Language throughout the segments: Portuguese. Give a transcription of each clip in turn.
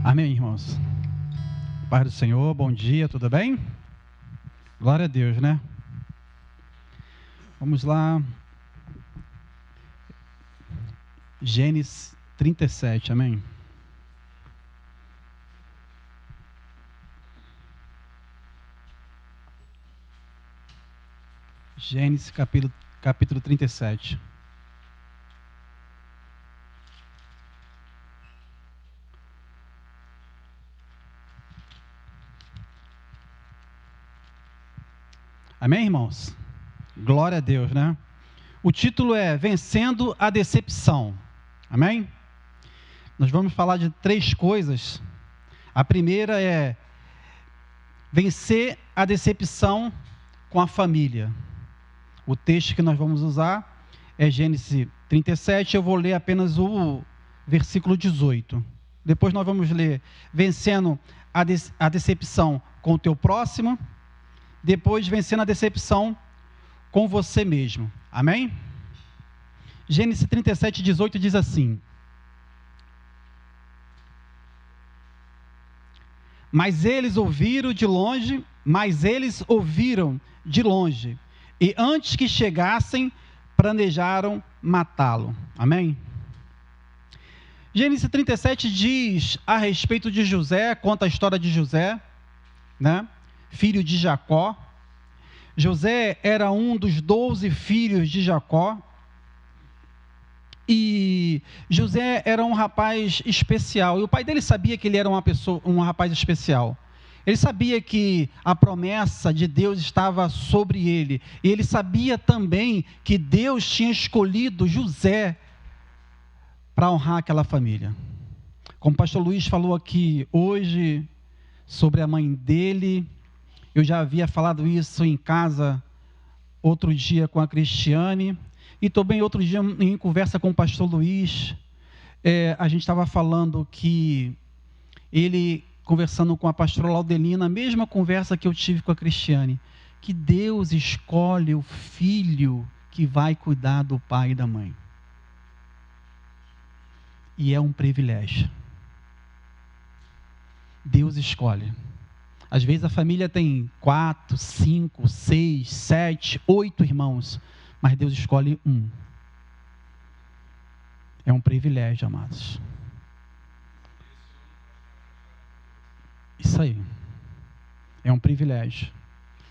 Amém, irmãos? Paz do Senhor, bom dia, tudo bem? Glória a Deus, né? Vamos lá. Gênesis 37, amém? Gênesis capítulo 37. Amém, irmãos? Glória a Deus, né? O título é Vencendo a Decepção. Amém? Nós vamos falar de 3 coisas. A primeira é vencer a decepção com a família. O texto que nós vamos usar é Gênesis 37. Eu vou ler apenas o versículo 18. Depois nós vamos ler vencendo a decepção com o teu próximo. Depois vencendo a decepção com você mesmo. Amém? Gênesis 37, 18 diz assim: Mas eles ouviram de longe, e antes que chegassem, planejaram matá-lo. Amém? Gênesis 37 diz a respeito de José, conta a história de José, né? Filho de Jacó. José era um dos 12 filhos de Jacó. E José era um rapaz especial. E o pai dele sabia que ele era um rapaz especial. Ele sabia que a promessa de Deus estava sobre ele. E ele sabia também que Deus tinha escolhido José para honrar aquela família. Como o pastor Luiz falou aqui hoje sobre a mãe dele, eu já havia falado isso em casa outro dia com a Cristiane, e também outro dia em conversa com o pastor Luiz, a gente estava falando que ele, conversando com a pastora Laudelina, a mesma conversa que eu tive com a Cristiane, que Deus escolhe o filho que vai cuidar do pai e da mãe. E é um privilégio. Deus escolhe. Às vezes a família tem 4, 5, 6, 7, 8 irmãos, mas Deus escolhe um. É um privilégio, amados. Isso aí. É um privilégio.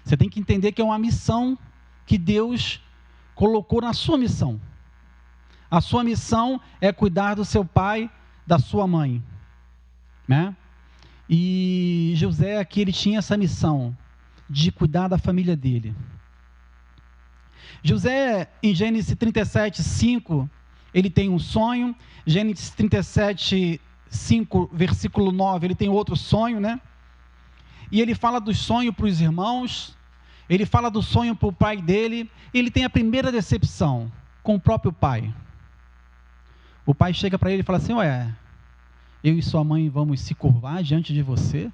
Você tem que entender que é uma missão que Deus colocou na sua missão. A sua missão é cuidar do seu pai, da sua mãe, né? E José aqui, ele tinha essa missão de cuidar da família dele. José, em Gênesis 37, 5, ele tem um sonho. Gênesis 37, 5, versículo 9, ele tem outro sonho, né? E ele fala do sonho para os irmãos, ele fala do sonho para o pai dele, e ele tem a primeira decepção com o próprio pai. O pai chega para ele e fala assim: ué, eu e sua mãe vamos se curvar diante de você?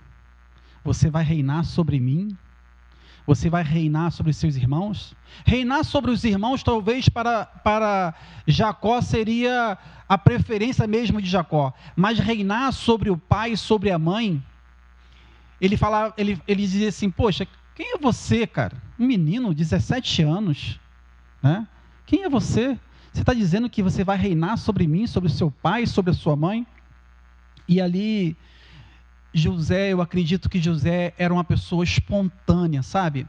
Você vai reinar sobre mim? Você vai reinar sobre os seus irmãos? Reinar sobre os irmãos, talvez para Jacó seria a preferência mesmo de Jacó. Mas reinar sobre o pai e sobre a mãe, ele dizia assim: poxa, quem é você, cara? Um menino, 17 anos, né? Quem é você? Você está dizendo que você vai reinar sobre mim, sobre o seu pai, sobre a sua mãe? E ali, José, eu acredito que José era uma pessoa espontânea, sabe?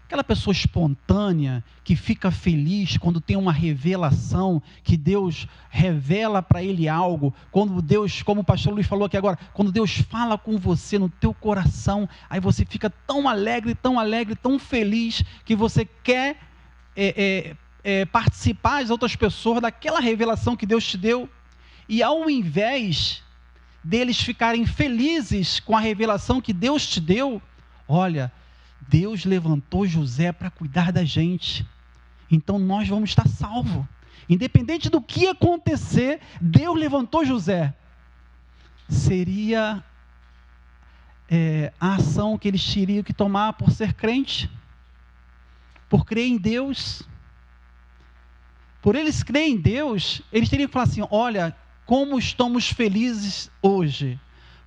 Aquela pessoa espontânea que fica feliz quando tem uma revelação, que Deus revela para ele algo, quando Deus, como o pastor Luiz falou aqui agora, quando Deus fala com você no teu coração, aí você fica tão alegre, tão feliz, que você quer participar das outras pessoas daquela revelação que Deus te deu, e ao invés deles ficarem felizes com a revelação que Deus te deu, olha, Deus levantou José para cuidar da gente, então nós vamos estar salvos, independente do que acontecer. Deus levantou José. Seria a ação que eles teriam que tomar por ser crente, por crer em Deus. Por eles crerem em Deus, eles teriam que falar assim: olha, como estamos felizes hoje,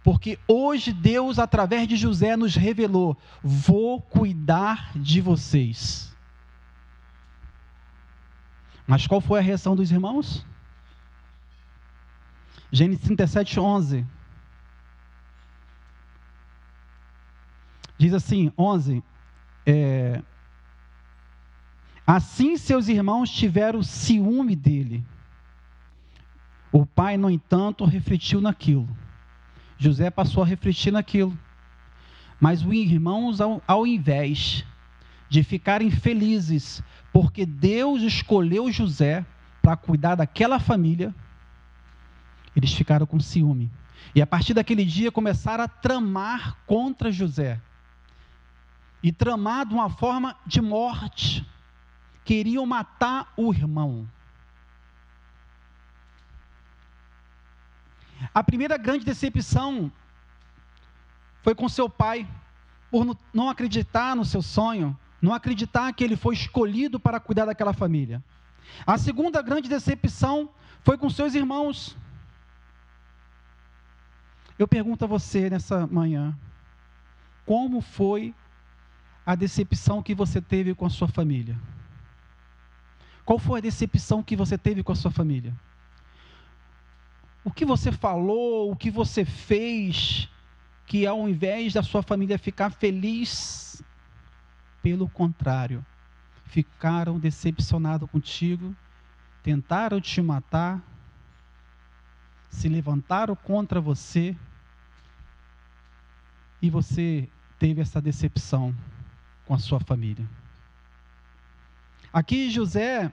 Porque hoje Deus, através de José, nos revelou: vou cuidar de vocês. Mas qual foi a reação dos irmãos? Gênesis 37, 11. Diz assim, 11. Assim seus irmãos tiveram ciúme dele. O pai, no entanto, refletiu naquilo. José passou a refletir naquilo. Mas os irmãos, ao invés de ficarem felizes, porque Deus escolheu José para cuidar daquela família, eles ficaram com ciúme. E a partir daquele dia começaram a tramar contra José. E tramar de uma forma de morte. Queriam matar o irmão. A primeira grande decepção foi com seu pai, por não acreditar no seu sonho, não acreditar que ele foi escolhido para cuidar daquela família. A segunda grande decepção foi com seus irmãos. Eu pergunto a você nessa manhã, como foi a decepção que você teve com a sua família? Qual foi a decepção que você teve com a sua família? O que você falou, o que você fez, que ao invés da sua família ficar feliz, pelo contrário, ficaram decepcionados contigo, tentaram te matar, se levantaram contra você, e você teve essa decepção com a sua família. Aqui José,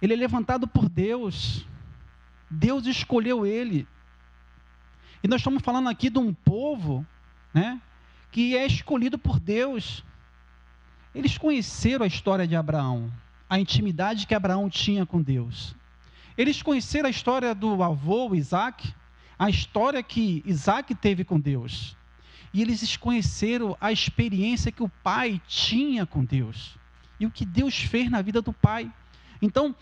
ele é levantado por Deus. Deus escolheu ele. E nós estamos falando aqui de um povo, né, que é escolhido por Deus. Eles conheceram a história de Abraão, a intimidade que Abraão tinha com Deus. Eles conheceram a história do avô Isaac, a história que Isaac teve com Deus. E eles conheceram a experiência que o pai tinha com Deus. E o que Deus fez na vida do pai. Então,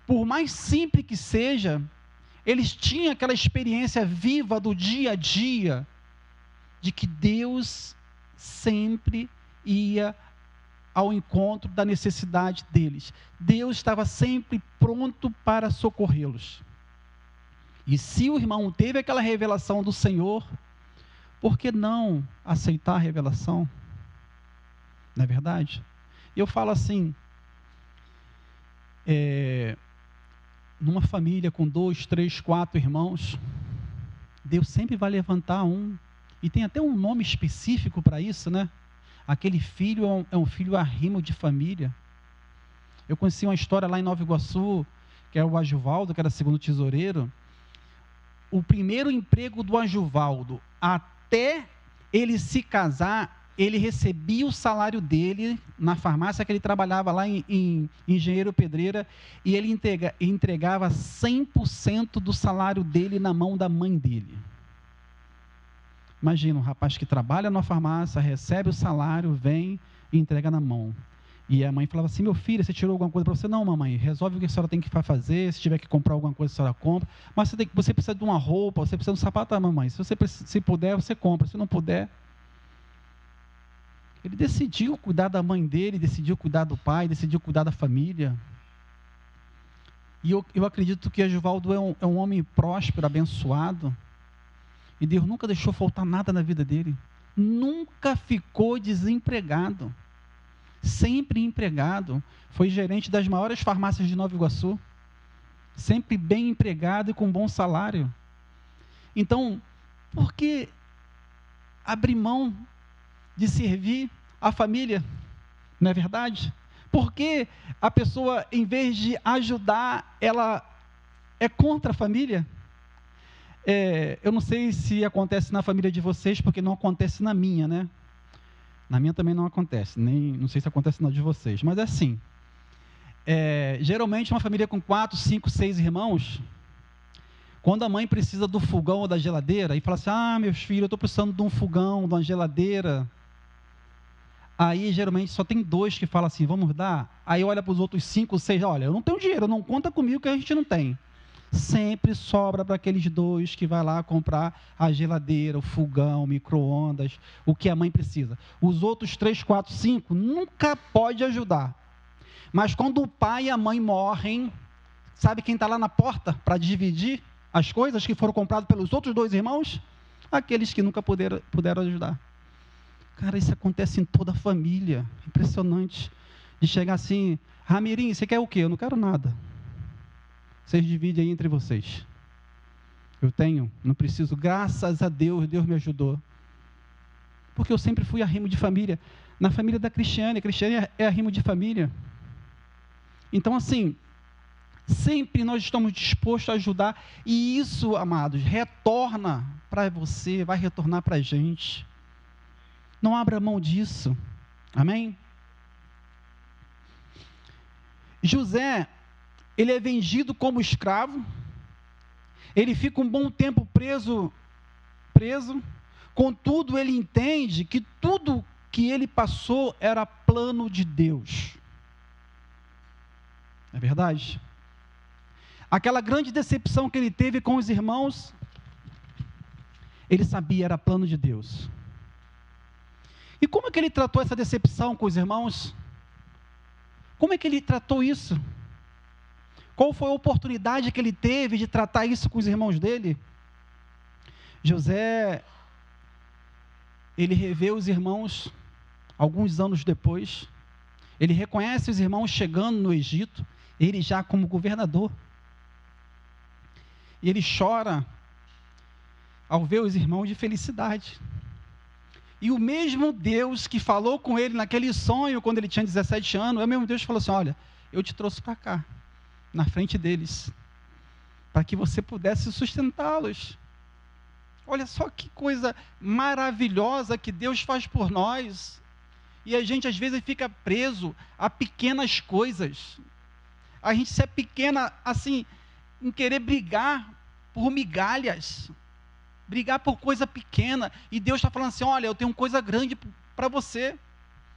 por mais simples que seja, eles tinham aquela experiência viva do dia a dia, de que Deus sempre ia ao encontro da necessidade deles. Deus estava sempre pronto para socorrê-los. E se o irmão teve aquela revelação do Senhor, por que não aceitar a revelação? Não é verdade? Eu falo assim, numa família com 2, 3, 4 irmãos, Deus sempre vai levantar um, e tem até um nome específico para isso, né? Aquele filho é um filho arrimo de família. Eu conheci uma história lá em Nova Iguaçu, que é o Ajuvaldo, que era segundo tesoureiro. O primeiro emprego do Ajuvaldo, até ele se casar, ele recebia o salário dele na farmácia que ele trabalhava lá em Engenheiro Pedreira, e ele entregava 100% do salário dele na mão da mãe dele. Imagina, um rapaz que trabalha na farmácia, recebe o salário, vem e entrega na mão. E a mãe falava assim: meu filho, você tirou alguma coisa para você? Não, mamãe, resolve o que a senhora tem que fazer, se tiver que comprar alguma coisa, a senhora compra. Mas você precisa de uma roupa, você precisa de um sapato, mamãe. Se puder, você compra, se não puder... Ele decidiu cuidar da mãe dele, decidiu cuidar do pai, decidiu cuidar da família. E eu acredito que Ajuvaldo é um homem próspero, abençoado. E Deus nunca deixou faltar nada na vida dele. Nunca ficou desempregado. Sempre empregado. Foi gerente das maiores farmácias de Nova Iguaçu. Sempre bem empregado e com bom salário. Então, por que abrir mão de servir a família? Não é verdade? Por que a pessoa, em vez de ajudar, ela é contra a família? Eu não sei se acontece na família de vocês, porque não acontece na minha, né? Na minha também não acontece, não sei se acontece na de vocês, mas é assim. Geralmente uma família com 4, 5, 6 irmãos, quando a mãe precisa do fogão ou da geladeira, e fala assim: meus filhos, eu estou precisando de um fogão, de uma geladeira. Aí geralmente só tem 2 que falam assim: vamos dar? Aí olha para os outros 5, 6, olha, eu não tenho dinheiro, não conta comigo que a gente não tem. sempre sobra para aqueles dois que vai lá comprar a geladeira, o fogão, o micro-ondas, o que a mãe precisa. Os outros 3, 4, 5 nunca pode ajudar. Mas quando o pai e a mãe morrem, sabe quem está lá na porta para dividir as coisas que foram compradas pelos outros 2 irmãos? Aqueles que nunca puderam ajudar. Cara, isso acontece em toda a família. Impressionante. De chegar assim, Ramirinho, você quer o quê? Eu não quero nada. Vocês dividem aí entre vocês. Eu tenho, não preciso. Graças a Deus, Deus me ajudou. Porque eu sempre fui arrimo de família. Na família da Cristiane, a Cristiane é arrimo de família. Então, assim, sempre nós estamos dispostos a ajudar. E isso, amados, retorna para você, vai retornar para a gente. Não abra mão disso. Amém? José, ele é vendido como escravo. Ele fica um bom tempo preso. Contudo, ele entende que tudo que ele passou era plano de Deus. É verdade? Aquela grande decepção que ele teve com os irmãos, ele sabia era plano de Deus. E como é que ele tratou essa decepção com os irmãos? Como é que ele tratou isso? Qual foi a oportunidade que ele teve de tratar isso com os irmãos dele? José, ele revê os irmãos alguns anos depois. Ele reconhece os irmãos chegando no Egito, ele já como governador. E ele chora ao ver os irmãos de felicidade. E o mesmo Deus que falou com ele naquele sonho, quando ele tinha 17 anos, é o mesmo Deus que falou assim, olha, eu te trouxe para cá, na frente deles, para que você pudesse sustentá-los. Olha só que coisa maravilhosa que Deus faz por nós. E a gente às vezes fica preso a pequenas coisas. A gente se é pequena assim, em querer brigar por migalhas, brigar por coisa pequena, e Deus está falando assim, olha, eu tenho coisa grande para você,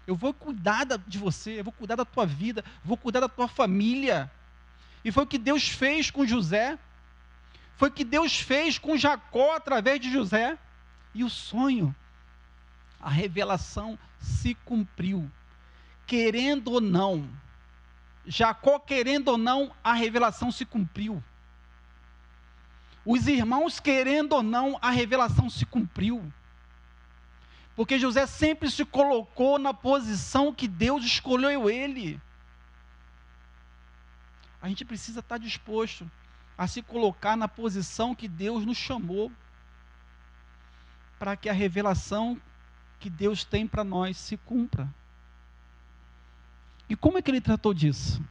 eu vou cuidar de você, eu vou cuidar da tua vida, vou cuidar da tua família. E foi o que Deus fez com José, foi o que Deus fez com Jacó através de José, e o sonho, a revelação se cumpriu, querendo ou não, Jacó querendo ou não, a revelação se cumpriu. Os irmãos querendo ou não, a revelação se cumpriu. Porque José sempre se colocou na posição que Deus escolheu ele. A gente precisa estar disposto a se colocar na posição que Deus nos chamou, para que a revelação que Deus tem para nós se cumpra. E como é que ele tratou disso?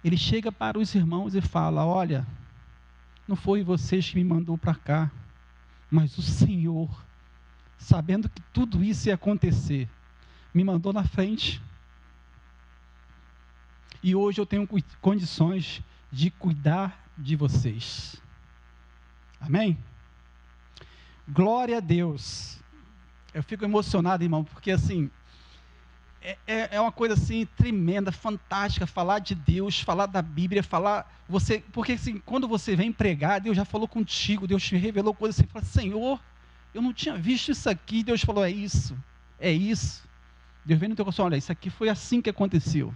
Ele chega para os irmãos e fala, olha, não foi vocês que me mandou para cá, mas o Senhor, sabendo que tudo isso ia acontecer, me mandou na frente. E hoje eu tenho condições de cuidar de vocês. Amém? Glória a Deus. Eu fico emocionado, irmão, porque assim, é uma coisa assim tremenda, fantástica, falar de Deus, falar da Bíblia, porque assim, quando você vem pregar, Deus já falou contigo, Deus te revelou coisas, você fala, Senhor, eu não tinha visto isso aqui, Deus falou, é isso, Deus vem no teu coração, olha, isso aqui foi assim que aconteceu.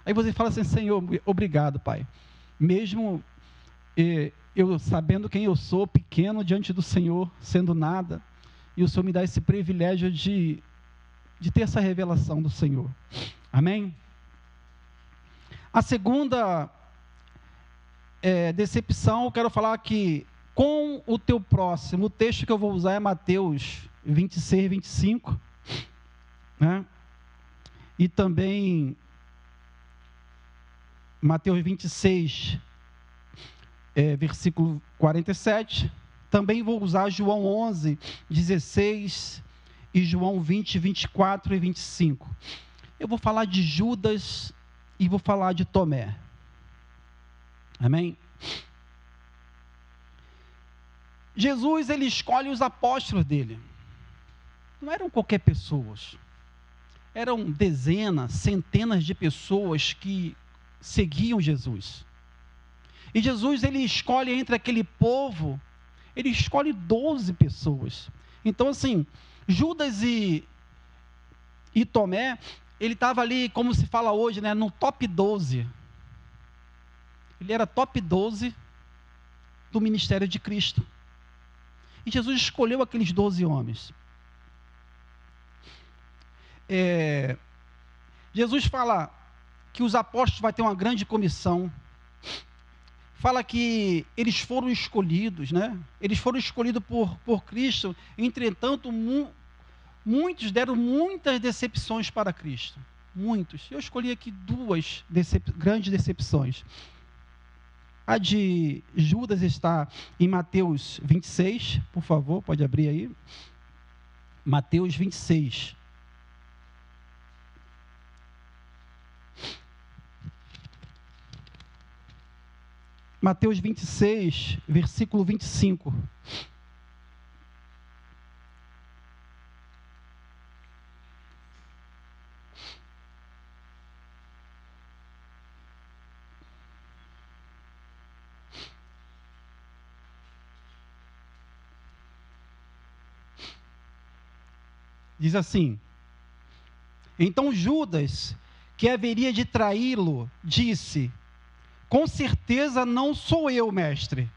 Aí você fala assim, Senhor, obrigado, Pai, mesmo eu sabendo quem eu sou, pequeno diante do Senhor, sendo nada, e o Senhor me dá esse privilégio de ter essa revelação do Senhor. Amém? A segunda decepção, eu quero falar que com o teu próximo, o texto que eu vou usar é Mateus 26, 25, né? E também Mateus 26, versículo 47, também vou usar João 11, 16 e João 20, 24 e 25. Eu vou falar de Judas e vou falar de Tomé. Amém? Jesus, ele escolhe os apóstolos dele. Não eram qualquer pessoas. Eram dezenas, centenas de pessoas que seguiam Jesus. E Jesus, ele escolhe entre aquele povo, ele escolhe 12 pessoas. Então, assim, Judas e Tomé, ele estava ali, como se fala hoje, né, no top 12. Ele era top 12 do ministério de Cristo. E Jesus escolheu aqueles 12 homens. Jesus fala que os apóstolos vão ter uma grande comissão. Fala que eles foram escolhidos, né? Eles foram escolhidos por Cristo. Entretanto, muitos deram muitas decepções para Cristo. Muitos. Eu escolhi aqui duas grandes decepções. A de Judas está em Mateus 26, por favor, pode abrir aí. Mateus 26. Mateus 26, versículo 25. Diz assim: então Judas, que haveria de traí-lo, disse: com certeza não sou eu, mestre.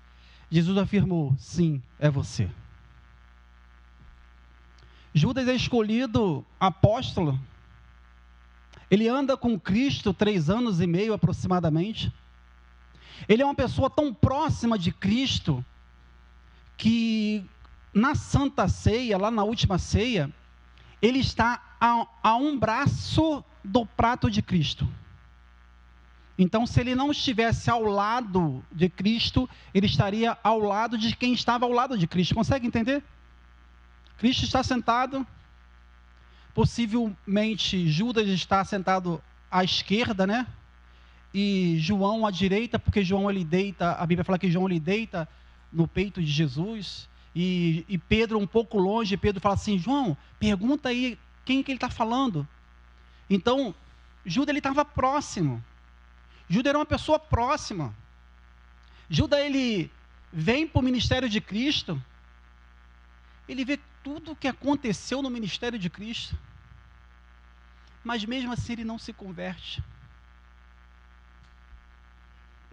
Jesus afirmou: sim, é você. Judas é escolhido apóstolo. Ele anda com Cristo 3 anos e meio aproximadamente. Ele é uma pessoa tão próxima de Cristo que na Santa Ceia, lá na última ceia, ele está a um braço do prato de Cristo. Então, se ele não estivesse ao lado de Cristo, ele estaria ao lado de quem estava ao lado de Cristo. Consegue entender? Cristo está sentado, possivelmente Judas está sentado à esquerda, né? E João à direita, porque João ele deita, a Bíblia fala que João ele deita no peito de Jesus. E Pedro um pouco longe, Pedro fala assim: João, pergunta aí quem que ele está falando. Então, Judas ele estava próximo. Judas era uma pessoa próxima. Judas ele vem para o ministério de Cristo, ele vê tudo o que aconteceu no ministério de Cristo, mas mesmo assim ele não se converte.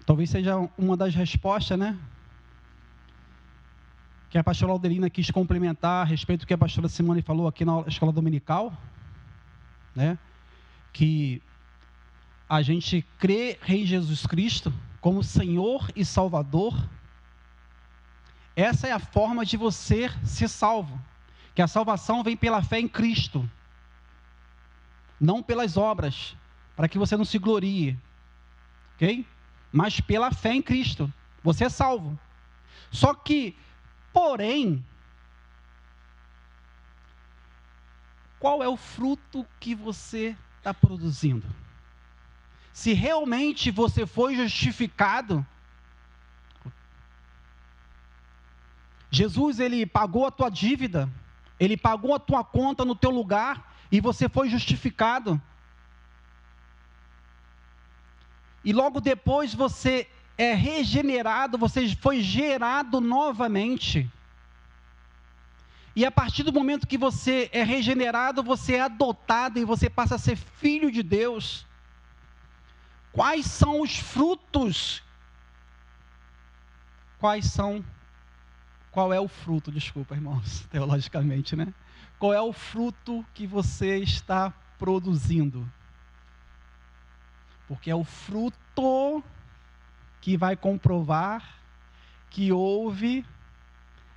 Talvez seja uma das respostas, né? Que a pastora Alderina quis complementar a respeito do que a pastora Simone falou aqui na escola dominical, né? Que a gente crê em Jesus Cristo como Senhor e Salvador. Essa é a forma de você ser salvo, que a salvação vem pela fé em Cristo, não pelas obras, para que você não se glorie, ok? Mas pela fé em Cristo, você é salvo. Só que, porém, qual é o fruto que você está produzindo? Se realmente você foi justificado, Jesus ele pagou a tua dívida, ele pagou a tua conta no teu lugar e você foi justificado. E logo depois você é regenerado, você foi gerado novamente. E a partir do momento que você é regenerado, você é adotado e você passa a ser filho de Deus. Quais são os frutos? Qual é o fruto, desculpa, irmãos, teologicamente, né? Qual é o fruto que você está produzindo? Porque é o fruto que vai comprovar que houve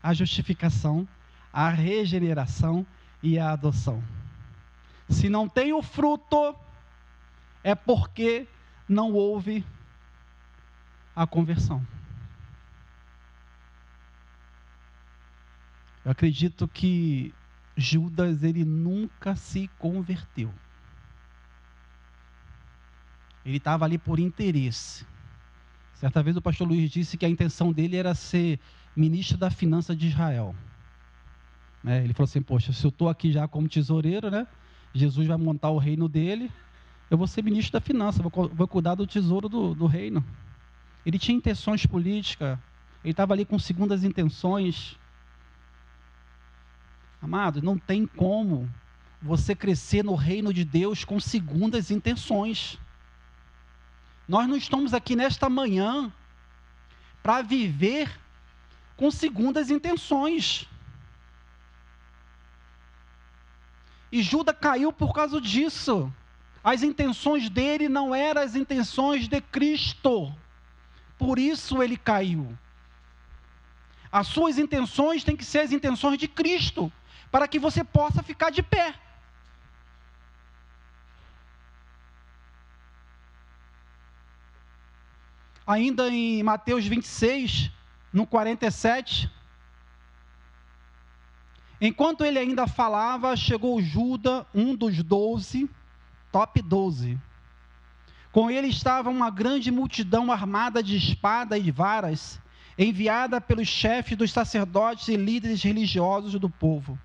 a justificação, a regeneração e a adoção. Se não tem o fruto, é porque não houve a conversão. Eu acredito que Judas, ele nunca se converteu. Ele estava ali por interesse. Certa vez o pastor Luiz disse que a intenção dele era ser ministro da finança de Israel. Ele falou assim: poxa, se eu estou aqui já como tesoureiro, né? Jesus vai montar o reino dele, eu vou ser ministro da finança, vou cuidar do tesouro do reino. Ele tinha intenções políticas, ele estava ali com segundas intenções. Amado, não tem como você crescer no reino de Deus com segundas intenções. Nós não estamos aqui nesta manhã para viver com segundas intenções. E Judas caiu por causa disso. As intenções dele não eram as intenções de Cristo. Por isso ele caiu. As suas intenções têm que ser as intenções de Cristo, para que você possa ficar de pé. Ainda em Mateus 26, no 47, enquanto ele ainda falava, chegou Judas, um dos 12, top 12. Com ele estava uma grande multidão armada de espada e varas, enviada pelos chefes dos sacerdotes e líderes religiosos do povo.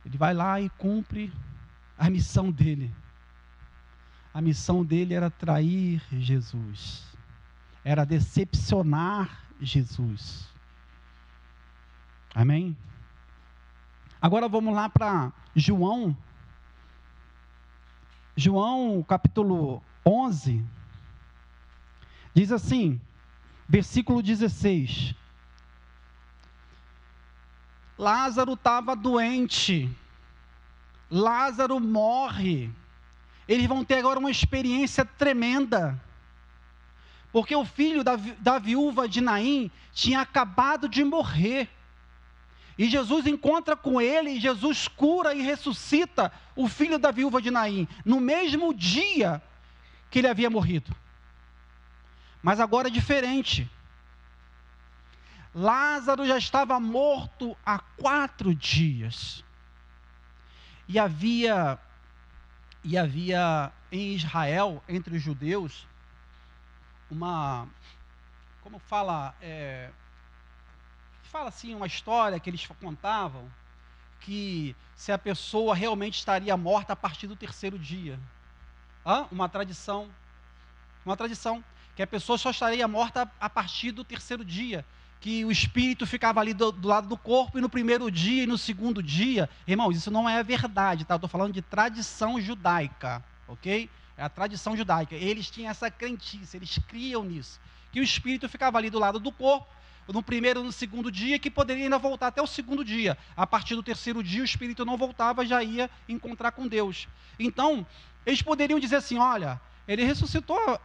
Ele vai lá e cumpre a missão dele. A missão dele era trair Jesus, era decepcionar Jesus. Amém? Agora vamos lá para João. João capítulo 11, diz assim, versículo 16. Lázaro estava doente, Lázaro morre. Eles vão ter agora uma experiência tremenda, porque o filho da viúva de Naim tinha acabado de morrer, e Jesus encontra com ele, e Jesus cura e ressuscita o filho da viúva de Naim, no mesmo dia que ele havia morrido. Mas agora é diferente. Lázaro já estava morto há 4 dias, e havia em Israel, entre os judeus, uma história que eles contavam, que se a pessoa realmente estaria morta a partir do 3º dia. Uma tradição, que a pessoa só estaria morta a partir do 3º dia, que o espírito ficava ali do lado do corpo, e no primeiro dia e no segundo dia, irmãos, isso não é verdade, tá? Eu estou falando de tradição judaica, ok? É a tradição judaica, eles tinham essa crendice, eles criam nisso, que o espírito ficava ali do lado do corpo, no primeiro e no segundo dia, que poderia ainda voltar até o 2º dia, a partir do 3º dia o espírito não voltava, já ia encontrar com Deus. Então, eles poderiam dizer assim, olha, ele ressuscitou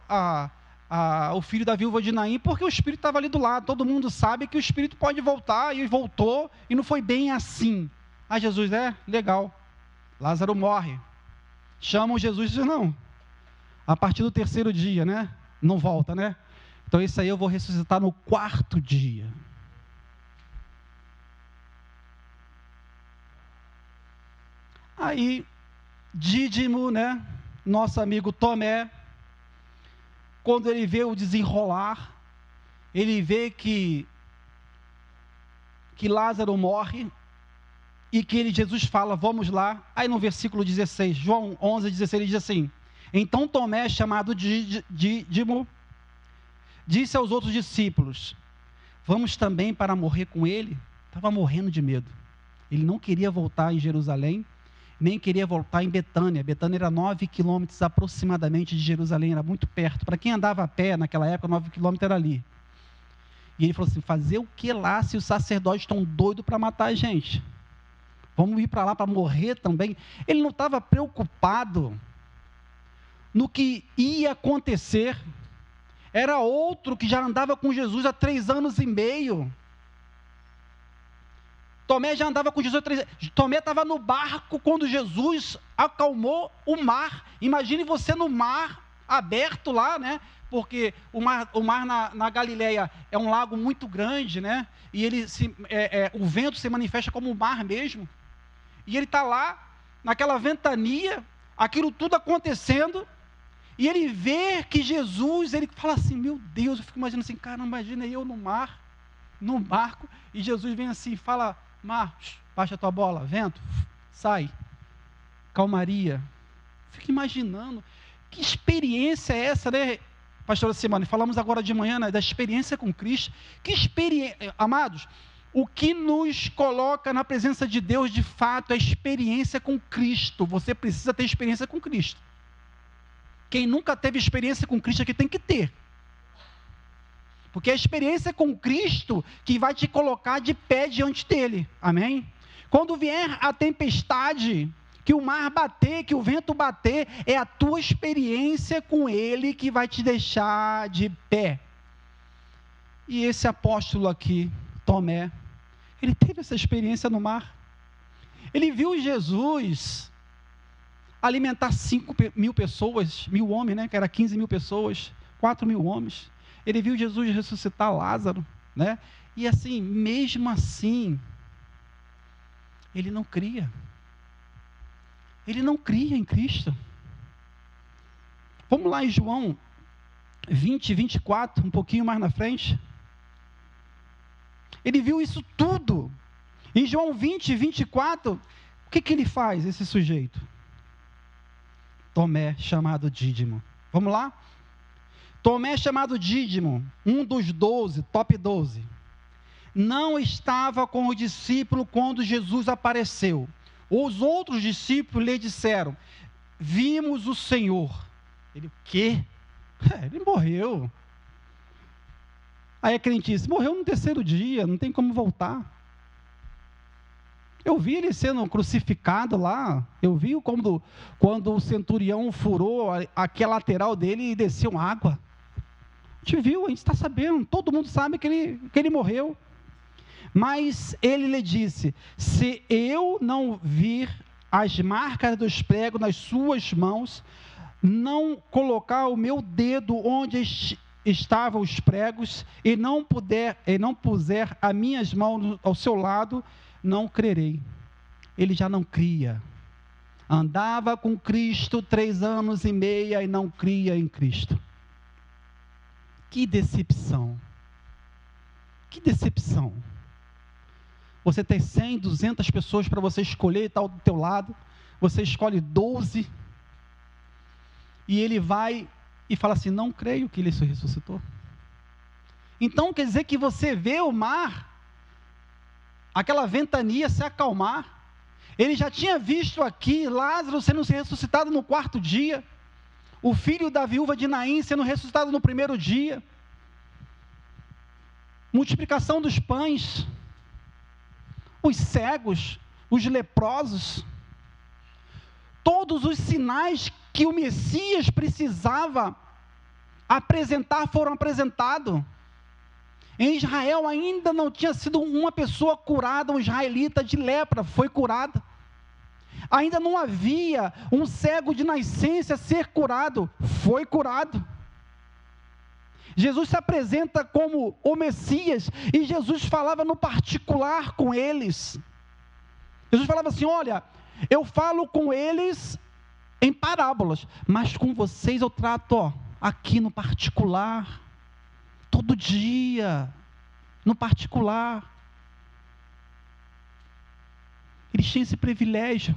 o filho da viúva de Naim, porque o espírito estava ali do lado, todo mundo sabe que o espírito pode voltar, e voltou, e não foi bem assim. Jesus, legal, Lázaro morre, chamam Jesus e dizem, não, a partir do 3º dia, né, não volta, né, então isso aí eu vou ressuscitar no 4º dia. Aí, Dídimo, né, nosso amigo Tomé, quando ele vê o desenrolar, ele vê que Lázaro morre, e que Jesus fala, vamos lá. Aí no versículo 16, João 11, 16, ele diz assim, então Tomé, chamado Dídimo, disse aos outros discípulos, vamos também para morrer com ele? Estava morrendo de medo, ele não queria voltar em Jerusalém, nem queria voltar em Betânia. Betânia era 9 quilômetros aproximadamente de Jerusalém, era muito perto. Para quem andava a pé naquela época, 9 quilômetros era ali. E ele falou assim, fazer o que lá se os sacerdotes estão doidos para matar a gente? Vamos ir para lá para morrer também? Ele não estava preocupado no que ia acontecer. Era outro que já andava com Jesus há 3 anos e meio. Tomé já andava com Jesus há 3 anos. Tomé estava no barco quando Jesus acalmou o mar. Imagine você no mar aberto lá, né? Porque o mar na Galileia é um lago muito grande, né? E o vento se manifesta como o mar mesmo. E ele está lá, naquela ventania, aquilo tudo acontecendo, e ele vê que Jesus, ele fala assim, meu Deus, eu fico imaginando assim, cara, imagina eu no mar, no barco, e Jesus vem assim, fala, mar, baixa a tua bola, vento, sai, calmaria. Fico imaginando, que experiência é essa, né? pastora Simone, falamos agora de manhã, né, da experiência com Cristo. Que experiência, amados, o que nos coloca na presença de Deus, de fato, é a experiência com Cristo. Você precisa ter experiência com Cristo. Quem nunca teve experiência com Cristo aqui tem que ter. Porque é a experiência com Cristo que vai te colocar de pé diante dele. Amém? Quando vier a tempestade, que o mar bater, que o vento bater, é a tua experiência com ele que vai te deixar de pé. E esse apóstolo aqui, Tomé, ele teve essa experiência no mar. Ele viu Jesus alimentar 5.000 pessoas, 1.000 homens, né? Que era 15.000 pessoas, 4.000 homens. Ele viu Jesus ressuscitar Lázaro, né? E assim, mesmo assim, ele não cria. Ele não cria em Cristo. Vamos lá em João 20, 24, um pouquinho mais na frente. Ele viu isso tudo. Em João 20, 24, o que ele faz, esse sujeito? Tomé, chamado Dídimo. Vamos lá? Tomé, chamado Dídimo, um dos 12, top 12. Não estava com o discípulo quando Jesus apareceu. Os outros discípulos lhe disseram: vimos o Senhor. Ele, o quê? Ele morreu. Aí a crente disse: morreu no terceiro dia, não tem como voltar. Eu vi ele sendo crucificado lá. Eu vi quando o centurião furou aqui a lateral dele e desceu água. A gente viu, a gente está sabendo, todo mundo sabe que ele morreu. Mas ele lhe disse: se eu não vir as marcas dos pregos nas suas mãos, não colocar o meu dedo onde estavam os pregos, e não puser as minhas mãos ao seu lado, não crerei. Ele já não cria. Andava com Cristo 3 anos e meio e não cria em Cristo. Que decepção. Que decepção. Você tem 100, 200 pessoas para você escolher e tal do teu lado. Você escolhe 12. E ele vai e fala assim: não creio que ele se ressuscitou. Então quer dizer que você vê o mar, aquela ventania se acalmar. Ele já tinha visto aqui Lázaro sendo ressuscitado no 4º dia. O filho da viúva de Naim sendo ressuscitado no 1º dia. Multiplicação dos pães. Os cegos, os leprosos. Todos os sinais que o Messias precisava apresentar foram apresentados. Em Israel ainda não tinha sido uma pessoa curada, um israelita de lepra foi curado. Ainda não havia um cego de nascença ser curado, foi curado. Jesus se apresenta como o Messias, e Jesus falava no particular com eles. Jesus falava assim: olha, eu falo com eles em parábolas, mas com vocês eu trato aqui no particular, todo dia, no particular. Eles tinham esse privilégio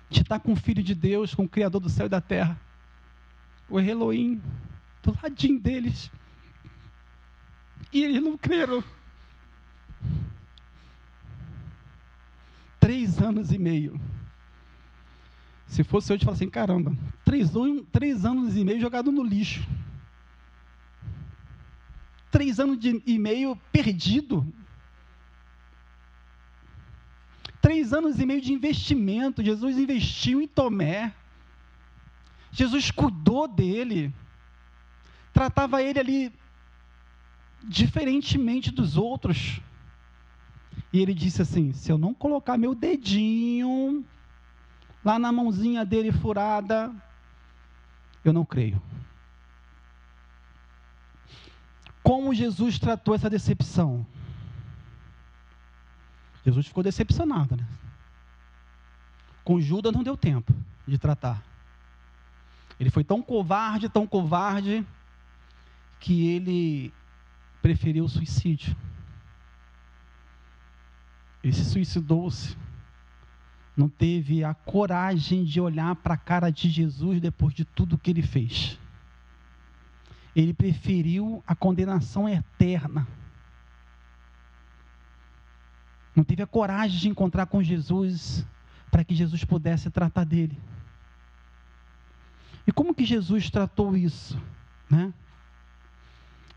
de estar com o Filho de Deus, com o Criador do céu e da terra, o Elohim, do ladinho deles. E eles não creram. 3 anos e meio. Se fosse eu, te falar assim: caramba, 3 anos e meio jogado no lixo. 3 anos e meio perdido. 3 anos e meio de investimento. Jesus investiu em Tomé. Jesus cuidou dele. Tratava ele ali diferentemente dos outros. E ele disse assim: se eu não colocar meu dedinho lá na mãozinha dele furada, eu não creio. Como Jesus tratou essa decepção? Jesus ficou decepcionado, né? Com Judas não deu tempo de tratar. Ele foi tão covarde, que ele preferiu o suicídio. Ele se suicidou-se. Não teve a coragem de olhar para a cara de Jesus depois de tudo que ele fez. Ele preferiu a condenação eterna. Não teve a coragem de encontrar com Jesus, para que Jesus pudesse tratar dele. E como que Jesus tratou isso, né?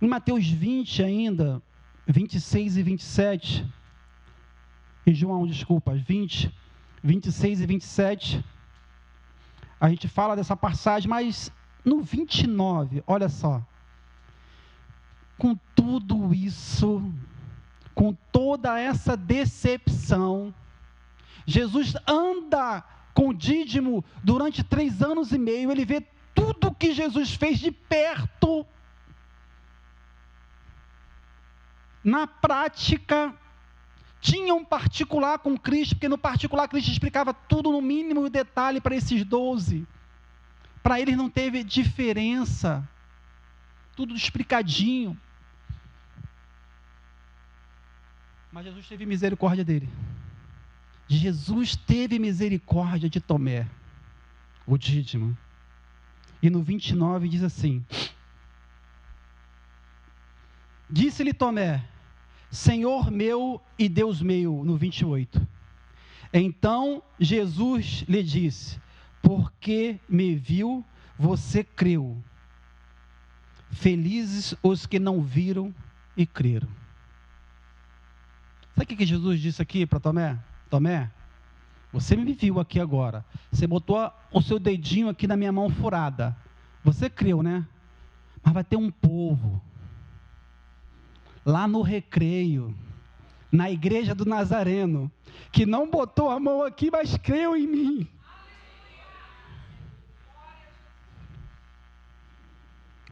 Em Mateus 20 ainda, 26 e 27, em João, 20, 26 e 27, a gente fala dessa passagem, mas no 29, olha só, com tudo isso, com toda essa decepção, Jesus anda com Dídimo durante 3 anos e meio, ele vê tudo que Jesus fez de perto. Na prática, tinha um particular com Cristo, porque no particular Cristo explicava tudo no mínimo detalhe para esses 12. Para eles não teve diferença, tudo explicadinho. Mas Jesus teve misericórdia dele. Jesus teve misericórdia de Tomé, o Dídimo. E no 29 diz assim: disse-lhe Tomé, Senhor meu e Deus meu, no 28. Então Jesus lhe disse, porque me viu, você creu. Felizes os que não viram e creram. Sabe o que Jesus disse aqui para Tomé? Tomé, você me viu aqui agora, você botou o seu dedinho aqui na minha mão furada, você creu, né? Mas vai ter um povo, lá no Recreio, na igreja do Nazareno, que não botou a mão aqui, mas creu em mim.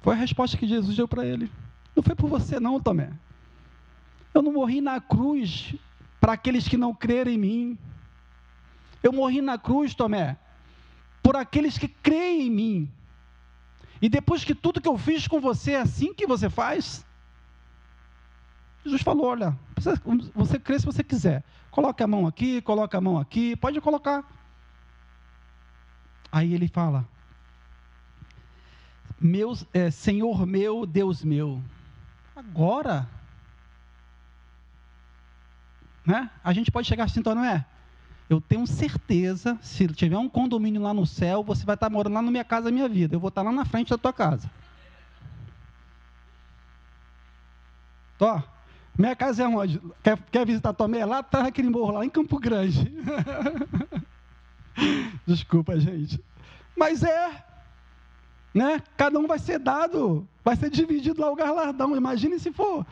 Foi a resposta que Jesus deu para ele. Não foi por você não, Tomé. Eu não morri na cruz para aqueles que não creram em mim. Eu morri na cruz, Tomé, por aqueles que creem em mim. E depois que tudo que eu fiz com você é assim que você faz? Jesus falou, olha, você crê se você quiser. Coloque a mão aqui, coloca a mão aqui, pode colocar. Aí ele fala, Senhor meu, Deus meu. Agora, né? A gente pode chegar assim, então, não é? Eu tenho certeza, se tiver um condomínio lá no céu, você vai estar morando lá na minha casa, minha vida. Eu vou estar lá na frente da tua casa. Ó, minha casa é onde? Quer visitar Tomé? Lá atrás daquele morro, lá em Campo Grande. Desculpa, gente. Mas né? Cada um vai ser dado, vai ser dividido lá o galardão. Imagine se for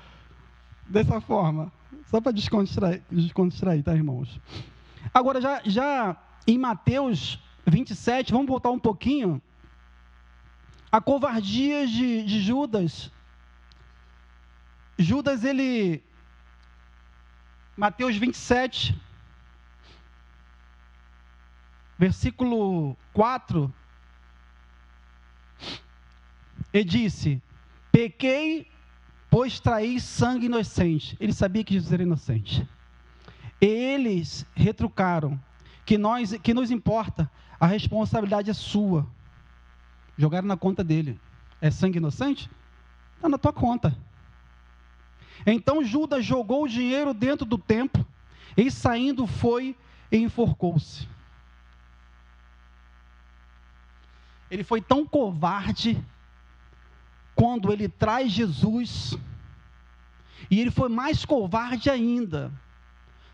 dessa forma. Só para descontrair, tá, irmãos? Agora, já em Mateus 27, vamos voltar um pouquinho. A covardia de Judas. Judas, Mateus 27, versículo 4, ele disse, pequei, pois traí sangue inocente. Ele sabia que Jesus era inocente. E eles retrucaram, que nos importa, a responsabilidade é sua. Jogaram na conta dele. É sangue inocente? Está na tua conta. Então Judas jogou o dinheiro dentro do templo, e saindo foi e enforcou-se. Ele foi tão covarde, quando ele traz Jesus, e ele foi mais covarde ainda,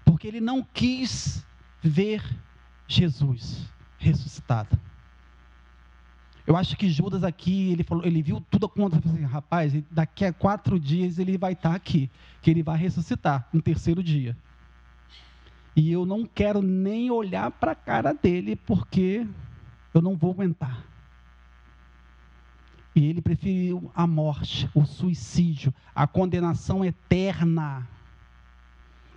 porque ele não quis ver Jesus ressuscitado. Eu acho que Judas aqui, ele viu tudo acontecendo, assim, rapaz, daqui a 4 dias ele vai estar aqui, que ele vai ressuscitar no 3º dia. E eu não quero nem olhar para a cara dele, porque eu não vou aguentar. E ele preferiu a morte, o suicídio, a condenação eterna,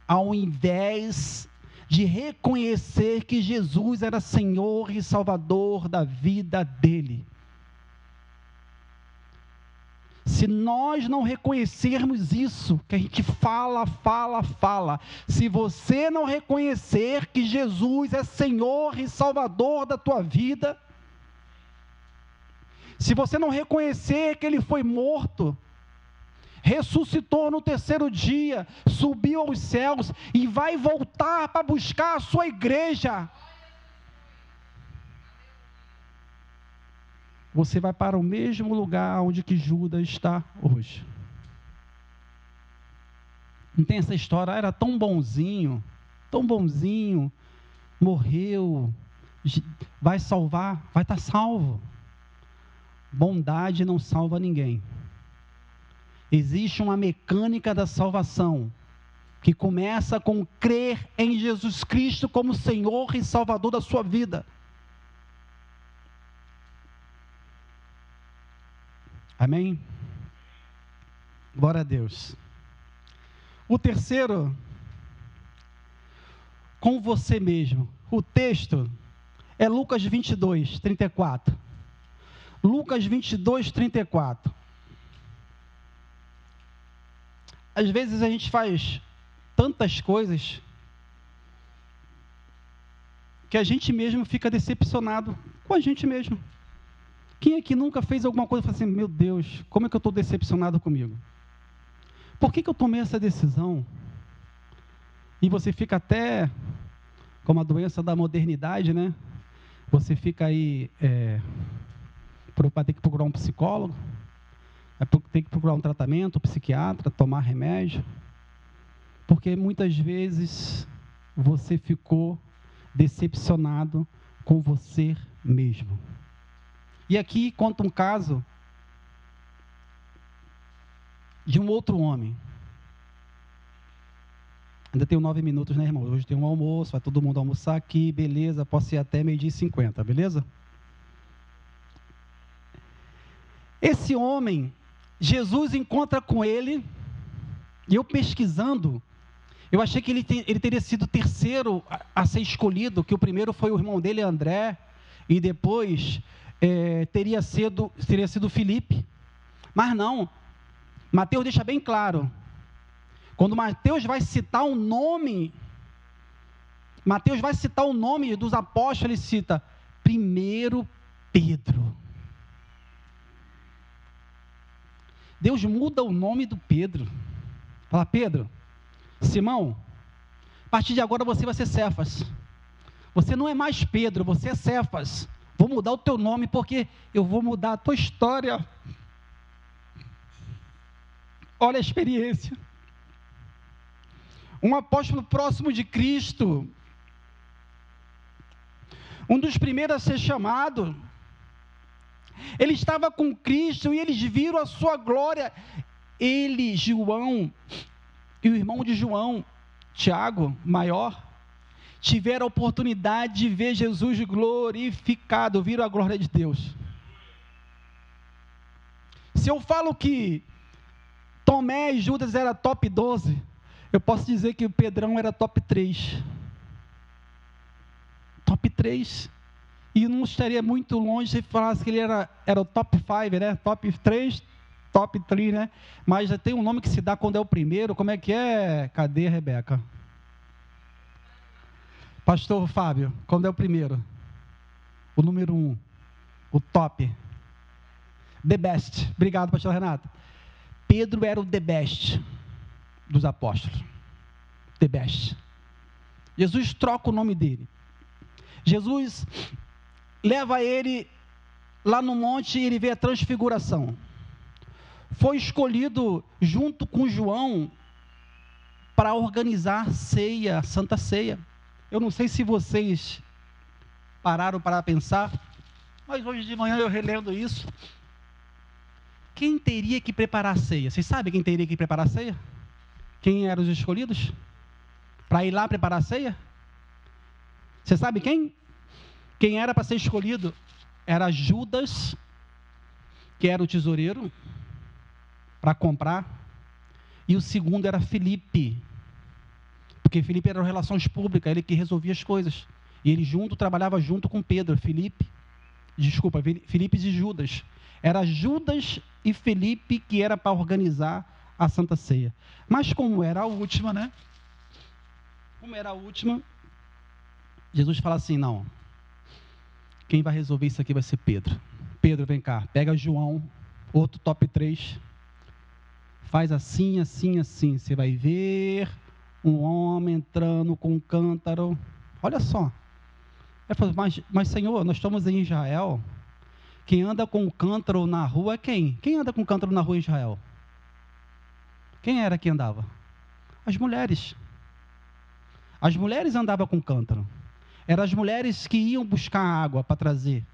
ao invés de reconhecer que Jesus era Senhor e Salvador da vida dele. Se nós não reconhecermos isso, que a gente fala, se você não reconhecer que Jesus é Senhor e Salvador da tua vida, se você não reconhecer que Ele foi morto, ressuscitou no terceiro dia, subiu aos céus e vai voltar para buscar a sua igreja, você vai para o mesmo lugar onde que Judas está hoje. Não tem essa história, era tão bonzinho, morreu, vai salvar, vai estar salvo. Bondade não salva ninguém. Existe uma mecânica da salvação, que começa com crer em Jesus Cristo como Senhor e Salvador da sua vida. Amém? Glória a Deus. O terceiro, com você mesmo. O texto é Lucas 22, 34. Lucas 22, 34. Às vezes a gente faz tantas coisas que a gente mesmo fica decepcionado com a gente mesmo. Quem aqui nunca fez alguma coisa e fala assim, meu Deus, como é que eu estou decepcionado comigo? Por que eu tomei essa decisão? E você fica até, como a doença da modernidade, né? Você fica aí, vai ter que procurar um psicólogo, vai ter que procurar um tratamento, um psiquiatra, tomar remédio, porque muitas vezes você ficou decepcionado com você mesmo. E aqui conta um caso de um outro homem. Ainda tenho 9 minutos, né, irmão? Hoje tem um almoço, vai todo mundo almoçar aqui, beleza, posso ir até 12:50, beleza? Esse homem, Jesus encontra com ele, e eu pesquisando, eu achei que ele teria sido o terceiro a ser escolhido, que o primeiro foi o irmão dele, André, e depois teria sido Filipe, mas não. Mateus deixa bem claro, quando Mateus vai citar o nome dos apóstolos, ele cita primeiro Pedro. Deus muda o nome do Pedro. Fala, Pedro, Simão, a partir de agora você vai ser Cefas. Você não é mais Pedro, você é Cefas. Vou mudar o teu nome porque eu vou mudar a tua história. Olha a experiência. Um apóstolo próximo de Cristo, um dos primeiros a ser chamado, ele estava com Cristo e eles viram a sua glória. Ele, João, e o irmão de João, Tiago, maior, tiveram a oportunidade de ver Jesus glorificado, viram a glória de Deus. Se eu falo que Tomé e Judas era top 12, eu posso dizer que o Pedrão era top 3. Top 3. E não estaria muito longe se falasse que ele era o top 5, né? Top 3, top 3, né? Mas já tem um nome que se dá quando é o primeiro. Como é que é? Cadê a Rebeca? Pastor Fábio, quando é o primeiro? O número 1. O top. The best. Obrigado, pastor Renato. Pedro era o the best dos apóstolos. The best. Jesus troca o nome dele. Jesus leva ele lá no monte e ele vê a transfiguração. Foi escolhido junto com João para organizar ceia, a Santa Ceia. Eu não sei se vocês pararam para pensar, mas hoje de manhã eu relendo isso. Quem teria que preparar a ceia? Vocês sabem quem teria que preparar a ceia? Quem eram os escolhidos? Para ir lá preparar a ceia? Você sabe quem? Quem era para ser escolhido? Era Judas, que era o tesoureiro, para comprar. E o segundo era Filipe, porque Filipe era relações públicas, ele que resolvia as coisas. E ele trabalhava junto com Pedro, Filipe e Judas. Era Judas e Filipe que era para organizar a Santa Ceia. Mas como era a última, né? Jesus fala assim, não. Quem vai resolver isso aqui vai ser Pedro. Pedro, vem cá, pega João, outro top 3, faz assim, assim, assim, você vai ver um homem entrando com um cântaro, olha só. Ele falou, mas Senhor, nós estamos em Israel, quem anda com um cântaro na rua é quem? Quem anda com cântaro na rua em Israel? Quem era que andava? As mulheres. As mulheres andavam com cântaro. Eram as mulheres que iam buscar água para trazer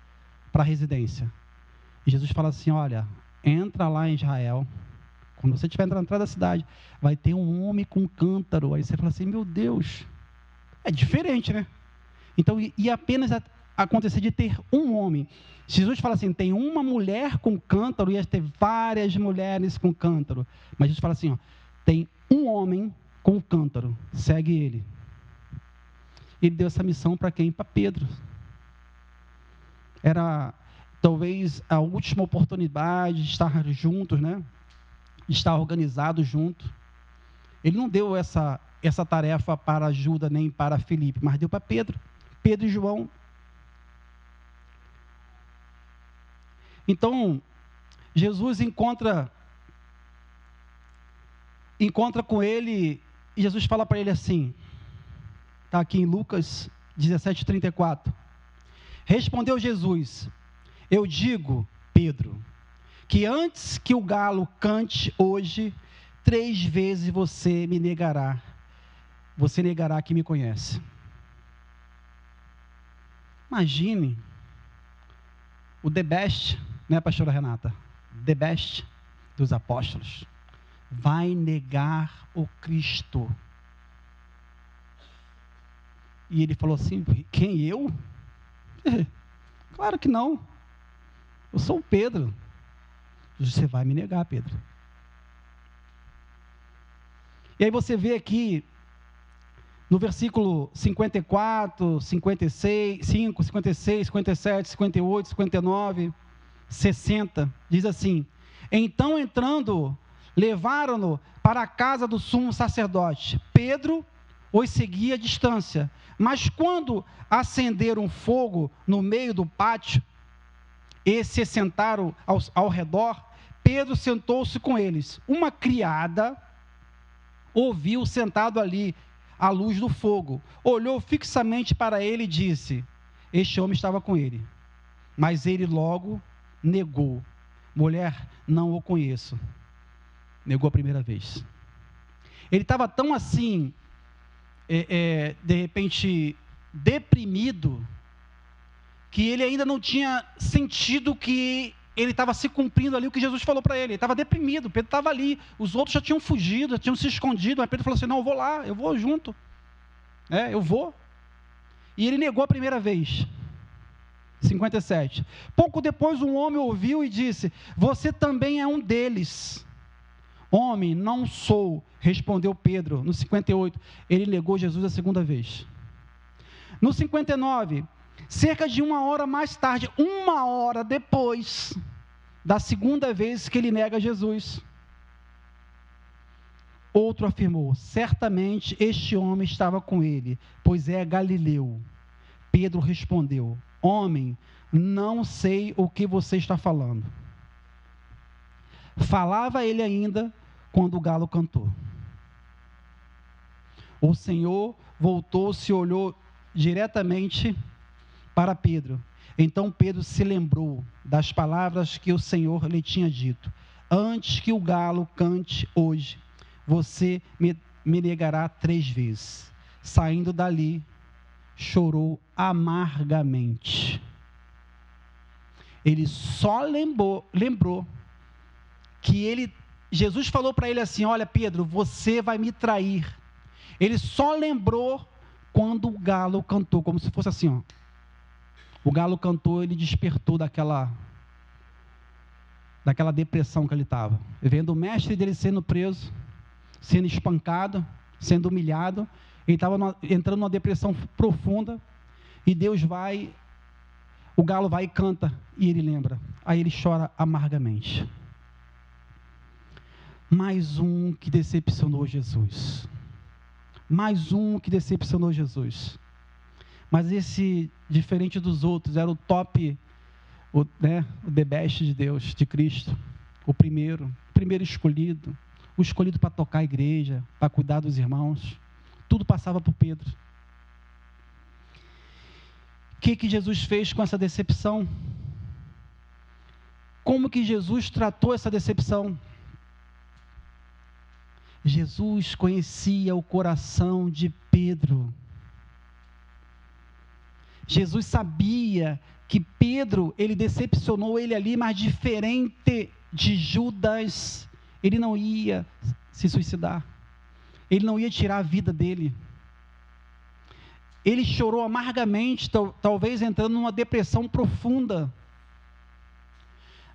para a residência. E Jesus fala assim, olha, entra lá em Israel, quando você estiver entrando na entrada da cidade, vai ter um homem com cântaro. Aí você fala assim, meu Deus, é diferente, né? Então, ia apenas acontecer de ter um homem. Jesus fala assim, tem uma mulher com cântaro, ia ter várias mulheres com cântaro. Mas Jesus fala assim, ó, tem um homem com cântaro, segue ele. Ele deu essa missão para quem? Para Pedro. Era talvez a última oportunidade de estar juntos, né? De estar organizados juntos. Ele não deu essa tarefa para Judas nem para Filipe, mas deu para Pedro. Pedro e João. Então, Jesus encontra com ele, e Jesus fala para ele assim, está aqui em Lucas 17:34. Respondeu Jesus, eu digo, Pedro, que antes que o galo cante hoje, 3 vezes você me negará. Você negará que me conhece. Imagine o the best, né, pastora Renata? The best dos apóstolos. Vai negar o Cristo. E ele falou assim, quem, eu? Claro que não. Eu sou o Pedro. Você vai me negar, Pedro. E aí você vê aqui, no versículo 54, 56, 5, 56, 57, 58, 59, 60, diz assim, então entrando, levaram-no para a casa do sumo sacerdote. Pedro os seguia à distância, mas quando acenderam fogo no meio do pátio e se sentaram ao redor, Pedro sentou-se com eles. Uma criada ouviu sentado ali à luz do fogo, olhou fixamente para ele e disse, este homem estava com ele. Mas ele logo negou, mulher, não o conheço. Negou a primeira vez. Ele estava tão assim, de repente, deprimido, que ele ainda não tinha sentido que ele estava se cumprindo ali o que Jesus falou para ele. Ele estava deprimido, Pedro estava ali, os outros já tinham fugido, já tinham se escondido, mas Pedro falou assim, não, eu vou lá, eu vou junto, eu vou. E ele negou a primeira vez. 57. Pouco depois um homem ouviu e disse, você também é um deles. Homem, não sou, respondeu Pedro. No 58, ele negou Jesus a segunda vez. No 59, cerca de 1 hora mais tarde, 1 hora depois da segunda vez que ele nega Jesus, outro afirmou, certamente este homem estava com ele, pois é galileu. Pedro respondeu, homem, não sei o que você está falando. Falava ele ainda quando o galo cantou. O Senhor voltou-se e olhou diretamente para Pedro. Então Pedro se lembrou das palavras que o Senhor lhe tinha dito. Antes que o galo cante hoje, você me negará 3 vezes. Saindo dali, chorou amargamente. Ele só lembrou que Jesus falou para ele assim, olha Pedro, você vai me trair. Ele só lembrou quando o galo cantou, como se fosse assim, ó. O galo cantou, ele despertou daquela depressão que ele estava. Vendo o mestre dele sendo preso, sendo espancado, sendo humilhado, ele estava entrando numa depressão profunda, e o galo vai e canta, e ele lembra. Aí ele chora amargamente. Mais um que decepcionou Jesus. Mais um que decepcionou Jesus. Mas esse, diferente dos outros, era o top o the best de Deus, de Cristo, o primeiro escolhido, o escolhido para tocar a igreja, para cuidar dos irmãos, tudo passava por Pedro. O que Jesus fez com essa decepção? Como que Jesus tratou essa decepção? Jesus conhecia o coração de Pedro. Jesus sabia que Pedro, ele decepcionou ele ali, mas diferente de Judas, ele não ia se suicidar. Ele não ia tirar a vida dele. Ele chorou amargamente, talvez entrando numa depressão profunda.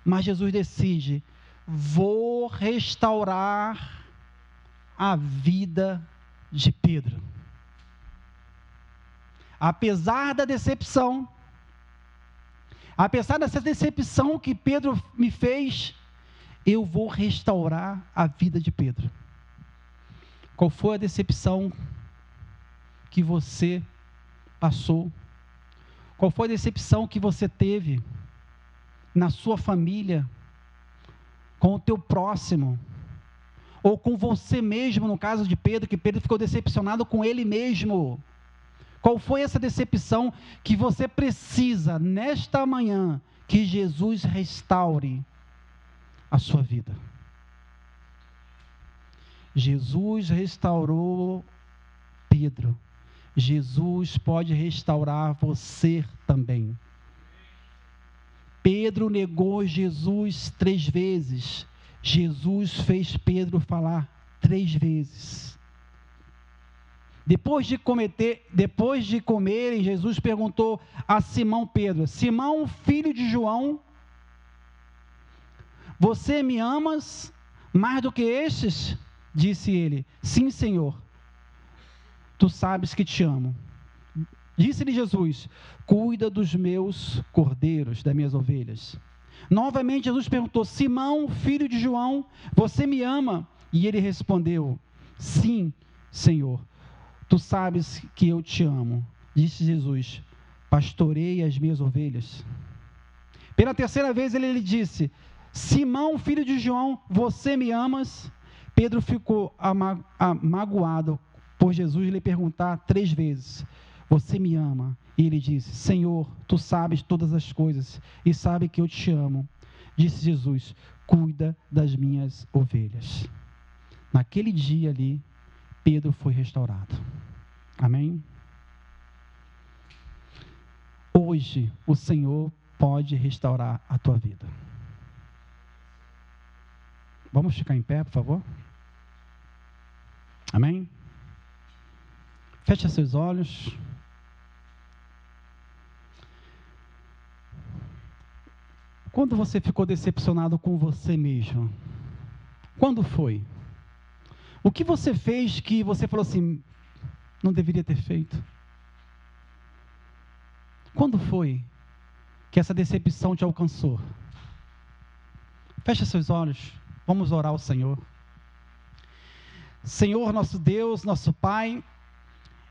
Mas Jesus decide: vou restaurar a vida de Pedro. Apesar da decepção, apesar dessa decepção que Pedro me fez, eu vou restaurar a vida de Pedro. Qual foi a decepção que você passou? Qual foi a decepção que você teve na sua família, com o teu próximo, ou com você mesmo, no caso de Pedro, que Pedro ficou decepcionado com ele mesmo? Qual foi essa decepção que você precisa, nesta manhã, que Jesus restaure a sua vida? Jesus restaurou Pedro. Jesus pode restaurar você também. Pedro negou Jesus 3 vezes. Jesus fez Pedro falar 3 vezes. Depois de comerem, Jesus perguntou a Simão Pedro: Simão, filho de João, você me amas mais do que estes? Disse ele: sim, Senhor, tu sabes que te amo. Disse-lhe Jesus: cuida dos meus cordeiros, das minhas ovelhas. Novamente Jesus perguntou: Simão, filho de João, você me ama? E ele respondeu: sim, Senhor, tu sabes que eu te amo. Disse Jesus: pastorei as minhas ovelhas. Pela 3ª vez ele lhe disse: Simão, filho de João, você me amas? Pedro ficou magoado por Jesus lhe perguntar 3 vezes: você me ama? E ele disse: Senhor, tu sabes todas as coisas e sabe que eu te amo. Disse Jesus: cuida das minhas ovelhas. Naquele dia ali, Pedro foi restaurado. Amém? Hoje, o Senhor pode restaurar a tua vida. Vamos ficar em pé, por favor? Amém? Feche seus olhos. Quando você ficou decepcionado com você mesmo? Quando foi? O que você fez que você falou assim, não deveria ter feito? Quando foi que essa decepção te alcançou? Feche seus olhos, vamos orar ao Senhor. Senhor, nosso Deus, nosso Pai,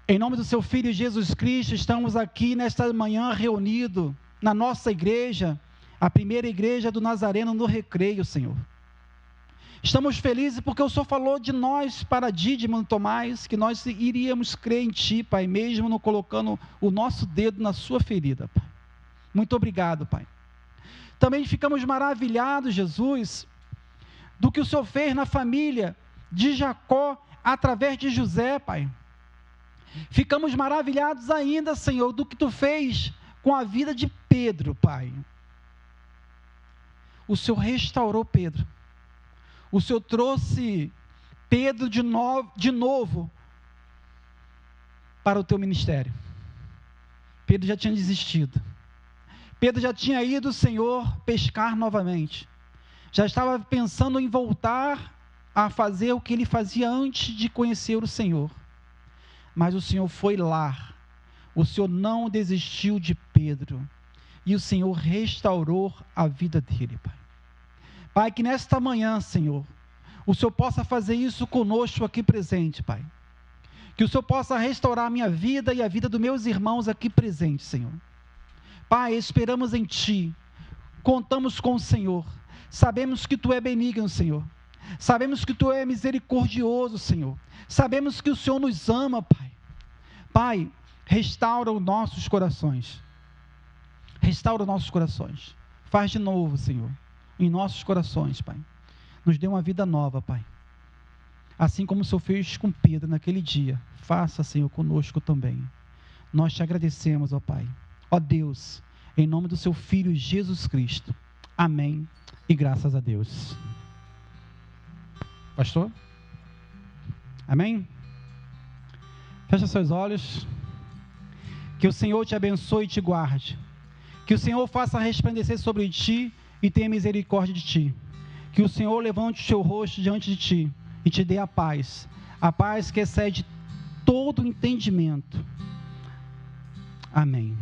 em nome do seu Filho Jesus Cristo, estamos aqui nesta manhã reunidos na nossa igreja, a primeira igreja do Nazareno no Recreio, Senhor. Estamos felizes porque o Senhor falou de nós para Dídimo e Tomás, que nós iríamos crer em Ti, Pai, mesmo não colocando o nosso dedo na sua ferida, Pai. Muito obrigado, Pai. Também ficamos maravilhados, Jesus, do que o Senhor fez na família de Jacó, através de José, Pai. Ficamos maravilhados ainda, Senhor, do que Tu fez com a vida de Pedro, Pai. O Senhor restaurou Pedro. O Senhor trouxe Pedro de novo para o Teu ministério. Pedro já tinha desistido. Pedro já tinha ido, Senhor, pescar novamente. Já estava pensando em voltar a fazer o que ele fazia antes de conhecer o Senhor. Mas o Senhor foi lá. O Senhor não desistiu de Pedro. E o Senhor restaurou a vida dele, Pai. Pai, que nesta manhã, Senhor, o Senhor possa fazer isso conosco aqui presente, Pai. Que o Senhor possa restaurar a minha vida e a vida dos meus irmãos aqui presentes, Senhor. Pai, esperamos em Ti. contamos com o Senhor. Sabemos que Tu é benigno, Senhor. Sabemos que Tu é misericordioso, Senhor. Sabemos que o Senhor nos ama, Pai. Pai, restaura os nossos corações. Restaura os nossos corações. Faz de novo, Senhor, em nossos corações, Pai. Nos dê uma vida nova, Pai. Assim como o Senhor fez com Pedro naquele dia, faça, Senhor, conosco também. Nós te agradecemos, ó Pai. Ó Deus, em nome do Seu Filho Jesus Cristo. Amém. E graças a Deus. Pastor? Amém? Fecha seus olhos. Que o Senhor te abençoe e te guarde. Que o Senhor faça resplandecer sobre ti e tenha misericórdia de ti. Que o Senhor levante o seu rosto diante de ti e te dê a paz que excede todo entendimento. Amém.